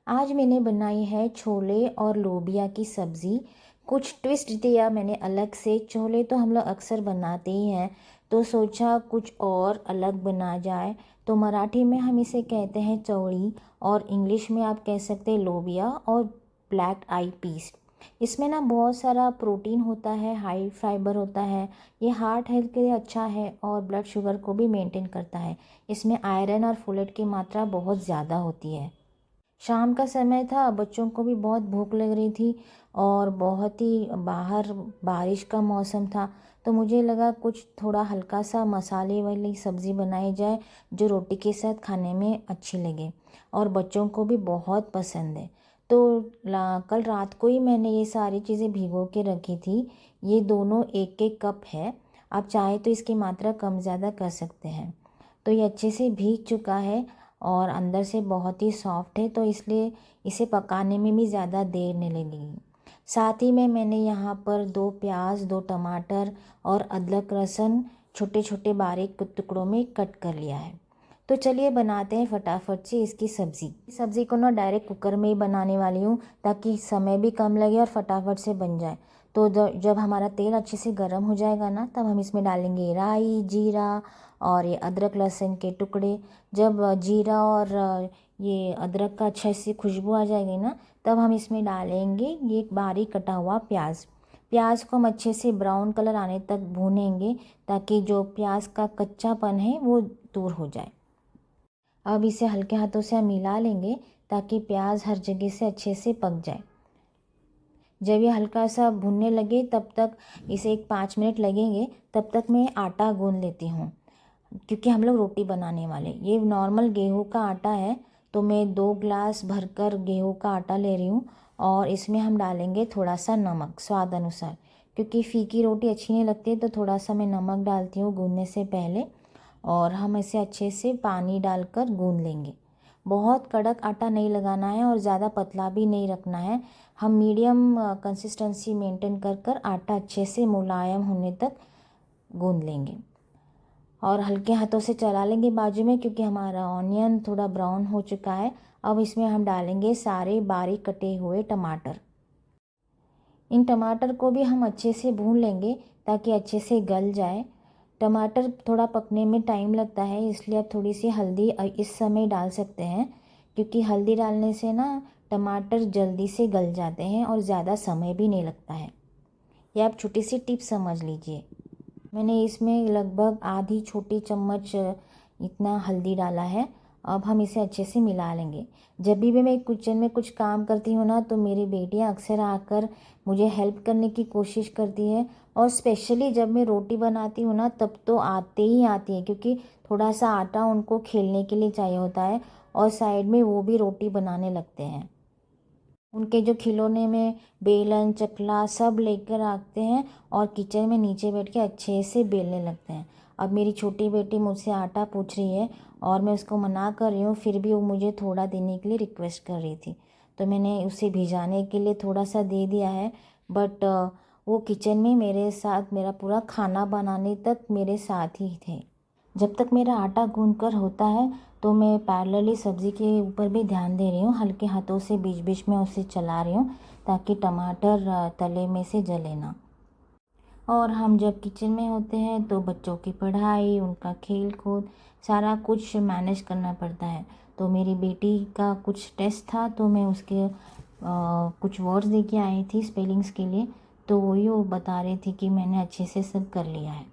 आज मैंने बनाई है छोले और लोबिया की सब्ज़ी। कुछ ट्विस्ट दिया मैंने अलग से। छोले तो हम लोग अक्सर बनाते ही हैं, तो सोचा कुछ और अलग बना जाए। तो मराठी में हम इसे कहते हैं चौड़ी, और इंग्लिश में आप कह सकते हैं लोबिया और ब्लैक आई पीस। इसमें ना बहुत सारा प्रोटीन होता है, हाई फाइबर होता है। ये हार्ट हेल्थ के लिए अच्छा है और ब्लड शुगर को भी मेंटेन करता है। इसमें आयरन और फोलेट की मात्रा बहुत ज़्यादा होती है। शाम का समय था, बच्चों को भी बहुत भूख लग रही थी और बहुत ही बाहर बारिश का मौसम था। तो मुझे लगा कुछ थोड़ा हल्का सा मसाले वाली सब्ज़ी बनाई जाए जो रोटी के साथ खाने में अच्छी लगे, और बच्चों को भी बहुत पसंद है। तो कल रात को ही मैंने ये सारी चीज़ें भिगो के रखी थी। ये दोनों एक एक कप है। आप चाहे तो इसकी मात्रा कम ज़्यादा कर सकते हैं। तो ये अच्छे से भीग चुका है और अंदर से बहुत ही सॉफ्ट है, तो इसलिए इसे पकाने में भी ज़्यादा देर नहीं लगेगी। साथ ही में मैंने यहाँ पर 2 प्याज, 2 टमाटर और अदरक लहसुन छोटे छोटे बारीक टुकड़ों में कट कर लिया है। तो चलिए बनाते हैं फटाफट से इसकी सब्ज़ी। सब्ज़ी को ना डायरेक्ट कुकर में ही बनाने वाली हूँ, ताकि समय भी कम लगे और फटाफट से बन जाए। तो जब हमारा तेल अच्छे से गर्म हो जाएगा ना, तब हम इसमें डालेंगे राई, जीरा और ये अदरक लहसुन के टुकड़े। जब जीरा और ये अदरक का अच्छे से खुशबू आ जाएगी ना, तब हम इसमें डालेंगे ये बारीक कटा हुआ प्याज। प्याज को हम अच्छे से ब्राउन कलर आने तक भूनेंगे, ताकि जो प्याज का कच्चापन है वो दूर हो जाए। अब इसे हल्के हाथों से हम मिला लेंगे, ताकि प्याज हर जगह से अच्छे से पक जाए। जब ये हल्का सा भुनने लगे, तब तक इसे 5 मिनट लगेंगे। तब तक मैं आटा गूंद लेती हूँ, क्योंकि हम लोग रोटी बनाने वाले। ये नॉर्मल गेहूं का आटा है, तो मैं 2 ग्लास भरकर गेहूं का आटा ले रही हूँ। और इसमें हम डालेंगे थोड़ा सा नमक स्वाद अनुसार, क्योंकि फीकी रोटी अच्छी नहीं लगती है, तो थोड़ा सा मैं नमक डालती हूँ गूंदने से पहले। और हम इसे अच्छे से पानी डालकर गूंद लेंगे। बहुत कड़क आटा नहीं लगाना है और ज़्यादा पतला भी नहीं रखना है। हम मीडियम कंसिस्टेंसी मेंटेन कर कर आटा अच्छे से मुलायम होने तक गूंद लेंगे, और हल्के हाथों से चला लेंगे बाजू में, क्योंकि हमारा ऑनियन थोड़ा ब्राउन हो चुका है। अब इसमें हम डालेंगे सारे बारीक कटे हुए टमाटर। इन टमाटर को भी हम अच्छे से भून लेंगे, ताकि अच्छे से गल जाए। टमाटर थोड़ा पकने में टाइम लगता है, इसलिए आप थोड़ी सी हल्दी इस समय डाल सकते हैं, क्योंकि हल्दी डालने से ना टमाटर जल्दी से गल जाते हैं और ज़्यादा समय भी नहीं लगता है। ये आप छोटी सी टिप समझ लीजिए। मैंने इसमें लगभग आधी छोटी चम्मच इतना हल्दी डाला है। अब हम इसे अच्छे से मिला लेंगे। जब भी मैं किचन में कुछ काम करती हूँ ना, तो मेरी बेटियाँ अक्सर आकर मुझे हेल्प करने की कोशिश करती है। और स्पेशली जब मैं रोटी बनाती हूँ ना, तब तो आते ही आती है, क्योंकि थोड़ा सा आटा उनको खेलने के लिए चाहिए होता है, और साइड में वो भी रोटी बनाने लगते हैं। उनके जो खिलौने में बेलन चकला सब लेकर आते हैं, और किचन में नीचे बैठ के अच्छे से बेलने लगते हैं। अब मेरी छोटी बेटी मुझसे आटा पूछ रही है, और मैं उसको मना कर रही हूँ, फिर भी वो मुझे थोड़ा देने के लिए रिक्वेस्ट कर रही थी। तो मैंने उसे भिजाने के लिए थोड़ा सा दे दिया है। बट वो किचन में मेरे साथ मेरा पूरा खाना बनाने तक मेरे साथ ही थे। जब तक मेरा आटा गूंद कर होता है, तो मैं पैरेलली सब्ज़ी के ऊपर भी ध्यान दे रही हूँ। हल्के हाथों से बीच बीच में उसे चला रही हूँ, ताकि टमाटर तले में से जले ना। और हम जब किचन में होते हैं, तो बच्चों की पढ़ाई, उनका खेल कूद, सारा कुछ मैनेज करना पड़ता है। तो मेरी बेटी का कुछ टेस्ट था, तो मैं उसके कुछ वर्ड्स दे के आई थी स्पेलिंग्स के लिए। तो वही वो बता रही थी कि मैंने अच्छे से सब कर लिया है।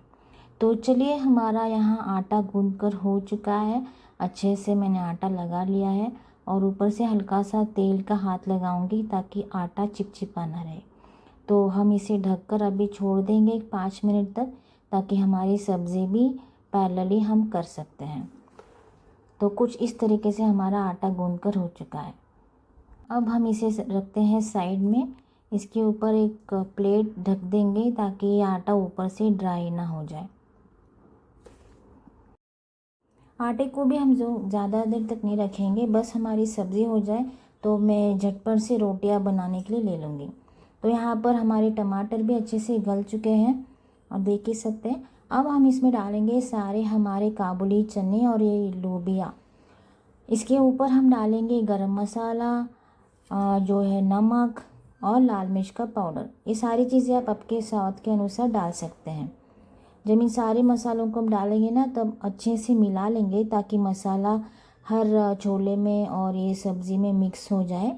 तो चलिए, हमारा यहाँ आटा गूंद कर हो चुका है। अच्छे से मैंने आटा लगा लिया है, और ऊपर से हल्का सा तेल का हाथ लगाऊंगी, ताकि आटा चिपचिपा ना रहे। तो हम इसे ढककर अभी छोड़ देंगे 5 मिनट तक, ताकि हमारी सब्ज़ी भी पैरेलली हम कर सकते हैं। तो कुछ इस तरीके से हमारा आटा गूंद कर हो चुका है। अब हम इसे रखते हैं साइड में। इसके ऊपर एक प्लेट ढक देंगे, ताकि ये आटा ऊपर से ड्राई ना हो जाए। आटे को भी हम जो ज़्यादा देर तक नहीं रखेंगे, बस हमारी सब्ज़ी हो जाए तो मैं झटपट से रोटियां बनाने के लिए ले लूँगी। तो यहाँ पर हमारे टमाटर भी अच्छे से गल चुके हैं, और देख ही सकते हैं। अब हम इसमें डालेंगे सारे हमारे काबुली चने और ये लोबिया। इसके ऊपर हम डालेंगे गरम मसाला, जो है नमक और लाल मिर्च का पाउडर। ये सारी चीज़ें आप आपके स्वाद के अनुसार डाल सकते हैं। जब इन सारे मसालों को हम डालेंगे ना तब अच्छे से मिला लेंगे ताकि मसाला हर छोले में और ये सब्ज़ी में मिक्स हो जाए।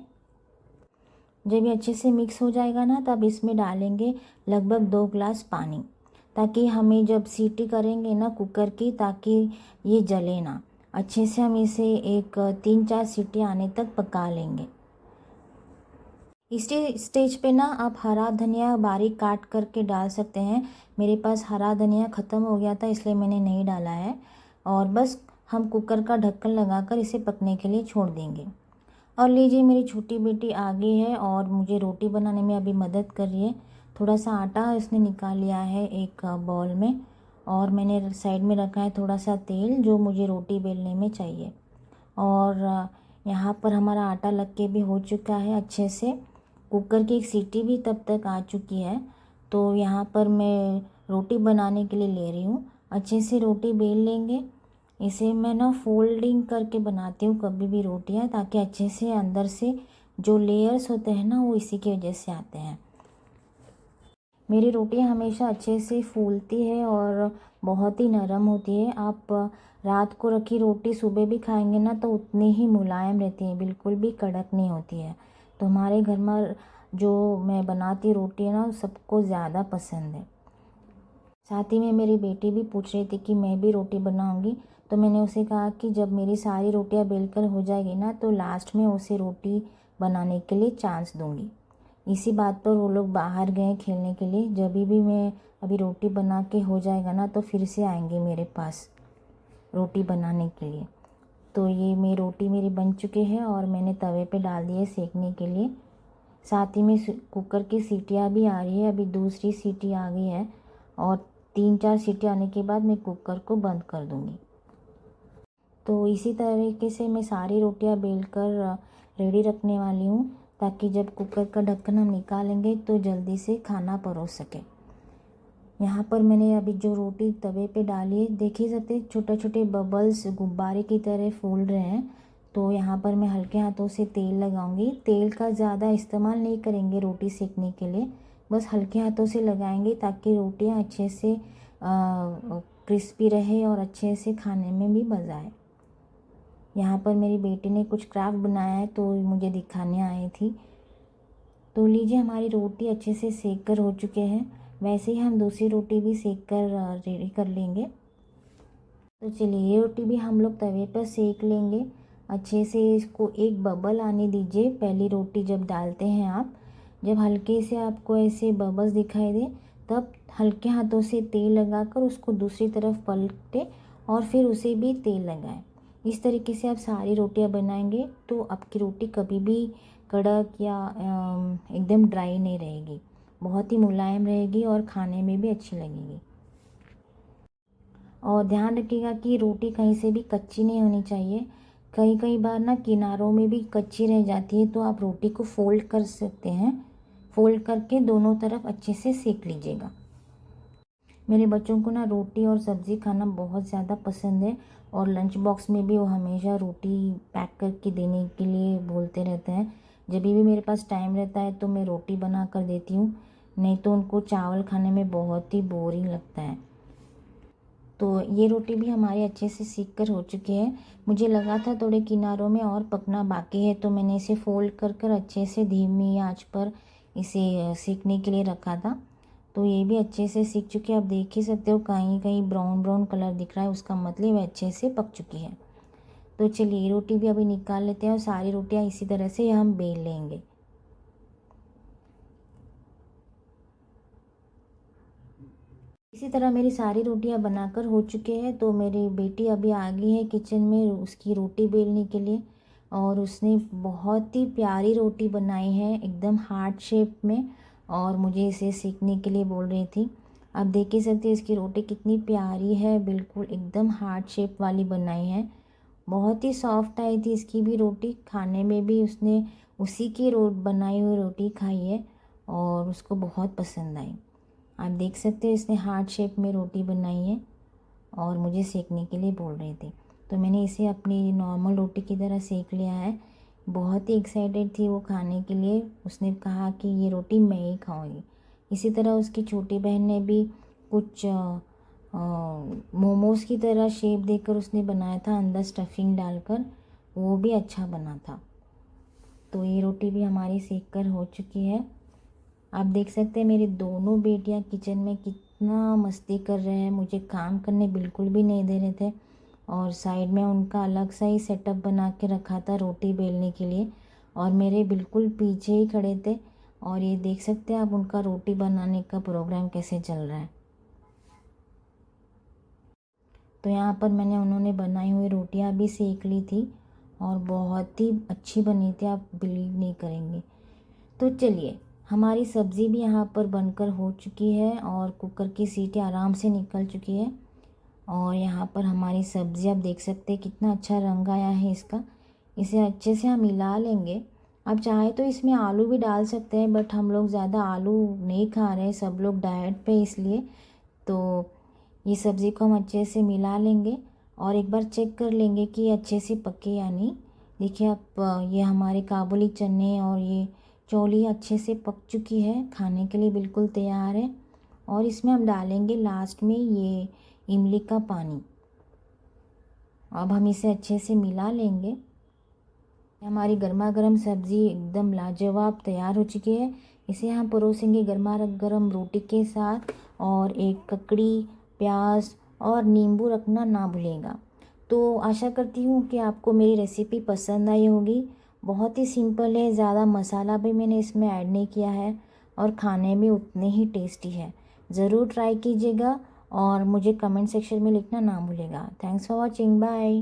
जब ये अच्छे से मिक्स हो जाएगा ना तब इसमें डालेंगे लगभग 2 ग्लास पानी, ताकि हमें जब सीटी करेंगे ना कुकर की ताकि ये जले ना। अच्छे से हम इसे एक 3-4 सीटी आने तक पका लेंगे। इस स्टेज पे ना आप हरा धनिया बारीक काट करके डाल सकते हैं। मेरे पास हरा धनिया ख़त्म हो गया था इसलिए मैंने नहीं डाला है। और बस हम कुकर का ढक्कन लगाकर इसे पकने के लिए छोड़ देंगे। और लीजिए मेरी छोटी बेटी आ गई है और मुझे रोटी बनाने में अभी मदद कर रही है। थोड़ा सा आटा इसने निकाल लिया है एक बाउल में और मैंने साइड में रखा है थोड़ा सा तेल जो मुझे रोटी बेलने में चाहिए। और यहाँ पर हमारा आटा लग के भी हो चुका है अच्छे से। कुकर की एक सीटी भी तब तक आ चुकी है। तो यहाँ पर मैं रोटी बनाने के लिए ले रही हूँ। अच्छे से रोटी बेल लेंगे। इसे मैं ना फोल्डिंग करके बनाती हूँ कभी भी रोटियाँ, ताकि अच्छे से अंदर से जो लेयर्स होते हैं ना वो इसी की वजह से आते हैं। मेरी रोटियाँ हमेशा अच्छे से फूलती है और बहुत ही नरम होती है। आप रात को रखी रोटी सुबह भी खाएंगे ना तो उतनी ही मुलायम रहती है, बिल्कुल भी कड़क नहीं होती है। तो हमारे घर में जो मैं बनाती रोटी है ना सबको ज़्यादा पसंद है। साथ ही में मेरी बेटी भी पूछ रही थी कि मैं भी रोटी बनाऊंगी, तो मैंने उसे कहा कि जब मेरी सारी रोटियां बेलकर हो जाएगी ना तो लास्ट में उसे रोटी बनाने के लिए चांस दूंगी। इसी बात पर वो लोग बाहर गए खेलने के लिए। जब भी मैं अभी रोटी बना के हो जाएगा ना तो फिर से आएंगे मेरे पास रोटी बनाने के लिए। तो ये रोटी मेरी बन चुकी है और मैंने तवे पे डाल दी है सेकने के लिए। साथ ही में कुकर की सीटियाँ भी आ रही है, अभी दूसरी सीटी आ गई है और 3-4 सीटी आने के बाद मैं कुकर को बंद कर दूँगी। तो इसी तरीके से मैं सारी रोटियां बेलकर रेडी रखने वाली हूँ, ताकि जब कुकर का ढक्कन हम निकालेंगे तो जल्दी से खाना परोस सके। यहाँ पर मैंने अभी जो रोटी तवे पे डाली है देख ही सकते छोटे छोटे बबल्स गुब्बारे की तरह फूल रहे हैं। तो यहाँ पर मैं हल्के हाथों से तेल लगाऊंगी। तेल का ज़्यादा इस्तेमाल नहीं करेंगे रोटी सेकने के लिए, बस हल्के हाथों से लगाएंगे ताकि रोटियाँ अच्छे से क्रिस्पी रहे और अच्छे से खाने में भी मज़ा आए। यहाँ पर मेरी बेटी ने कुछ क्राफ्ट बनाया है तो मुझे दिखाने आई थी। तो लीजिए हमारी रोटी अच्छे से सेक कर हो चुके हैं। वैसे ही हम दूसरी रोटी भी सेक कर रेडी कर लेंगे। तो चलिए ये रोटी भी हम लोग तवे पर सेक लेंगे। अच्छे से इसको एक बबल आने दीजिए। पहली रोटी जब डालते हैं आप, जब हल्के से आपको ऐसे बबल्स दिखाई दे तब हल्के हाथों से तेल लगाकर उसको दूसरी तरफ पलटे और फिर उसे भी तेल लगाएं। इस तरीके से आप सारी रोटियां बनाएंगे तो आपकी रोटी कभी भी कड़क या एकदम ड्राई नहीं रहेगी, बहुत ही मुलायम रहेगी और खाने में भी अच्छी लगेगी। और ध्यान रखिएगा कि रोटी कहीं से भी कच्ची नहीं होनी चाहिए। कई कई बार ना किनारों में भी कच्ची रह जाती है, तो आप रोटी को फोल्ड कर सकते हैं। फोल्ड करके दोनों तरफ अच्छे से सेक लीजिएगा। मेरे बच्चों को ना रोटी और सब्ज़ी खाना बहुत ज़्यादा पसंद है और लंच बॉक्स में भी वो हमेशा रोटी पैक करके देने के लिए बोलते रहते हैं। जब भी मेरे पास टाइम रहता है तो मैं रोटी बना कर देती हूँ, नहीं तो उनको चावल खाने में बहुत ही बोरिंग लगता है। तो ये रोटी भी हमारी अच्छे से सीख कर हो चुकी है। मुझे लगा था थोड़े किनारों में और पकना बाकी है, तो मैंने इसे फोल्ड कर कर अच्छे से धीमी आंच पर इसे सीखने के लिए रखा था। तो ये भी अच्छे से सीख चुकी है। आप देख ही सकते हो कहीं कहीं ब्राउन ब्राउन कलर दिख रहा है, उसका मतलब अच्छे से पक चुकी है। तो चलिए रोटी भी अभी निकाल लेते हैं और सारी रोटियां इसी तरह से हम बेल लेंगे। इसी तरह मेरी सारी रोटियां बनाकर हो चुके हैं। तो मेरी बेटी अभी आ गई है किचन में उसकी रोटी बेलने के लिए, और उसने बहुत ही प्यारी रोटी बनाई है एकदम हार्ट शेप में, और मुझे इसे सीखने के लिए बोल रही थी। आप देख ही सकते हैं इसकी रोटी कितनी प्यारी है, बिल्कुल एकदम हार्ट शेप वाली बनाई है। बहुत ही सॉफ्ट आई थी इसकी भी रोटी, खाने में भी उसने उसी की बनाई हुई रोटी खाई है और उसको बहुत पसंद आई। आप देख सकते हैं इसने हार्ट शेप में रोटी बनाई है और मुझे सेकने के लिए बोल रही थी। तो मैंने इसे अपनी नॉर्मल रोटी की तरह सेक लिया है। बहुत ही एक्साइटेड थी वो खाने के लिए। उसने कहा कि ये रोटी मैं ही खाऊंगी। इसी तरह उसकी छोटी बहन ने भी कुछ मोमोज़ की तरह शेप देकर उसने बनाया था, अंदर स्टफिंग डालकर। वो भी अच्छा बना था। तो ये रोटी भी हमारी सेक कर हो चुकी है। आप देख सकते हैं मेरी दोनों बेटियां किचन में कितना मस्ती कर रहे हैं, मुझे काम करने बिल्कुल भी नहीं दे रहे थे। और साइड में उनका अलग सा ही सेटअप बना के रखा था रोटी बेलने के लिए, और मेरे बिल्कुल पीछे ही खड़े थे। और ये देख सकते हैं आप उनका रोटी बनाने का प्रोग्राम कैसे चल रहा है। तो यहाँ पर मैंने उन्होंने बनाई हुई रोटियाँ भी सेक ली थी और बहुत ही अच्छी बनी थी, आप बिलीव नहीं करेंगे। तो चलिए, हमारी सब्ज़ी भी यहाँ पर बनकर हो चुकी है और कुकर की सीटी आराम से निकल चुकी है। और यहाँ पर हमारी सब्ज़ी आप देख सकते हैं कितना अच्छा रंग आया है इसका। इसे अच्छे से हम मिला लेंगे। आप चाहे तो इसमें आलू भी डाल सकते हैं, बट हम लोग ज़्यादा आलू नहीं खा रहे हैं, सब लोग डाइट पे, इसलिए तो ये सब्ज़ी को हम अच्छे से मिला लेंगे और एक बार चेक कर लेंगे कि ये अच्छे से पके या नहीं। देखिए आप, ये हमारे काबुली चने और ये चौली अच्छे से पक चुकी है, खाने के लिए बिल्कुल तैयार है। और इसमें हम डालेंगे लास्ट में ये इमली का पानी। अब हम इसे अच्छे से मिला लेंगे। हमारी गर्मा गर्म सब्ज़ी एकदम लाजवाब तैयार हो चुकी है। इसे हम परोसेंगे गर्मा गर्म रोटी के साथ, और एक ककड़ी, प्याज और नींबू रखना ना भूलेगा। तो आशा करती हूँ कि आपको मेरी रेसिपी पसंद आई होगी। बहुत ही सिंपल है, ज़्यादा मसाला भी मैंने इसमें ऐड नहीं किया है और खाने में उतने ही टेस्टी है। ज़रूर ट्राई कीजिएगा और मुझे कमेंट सेक्शन में लिखना ना भूलेगा। Thanks for watching, bye.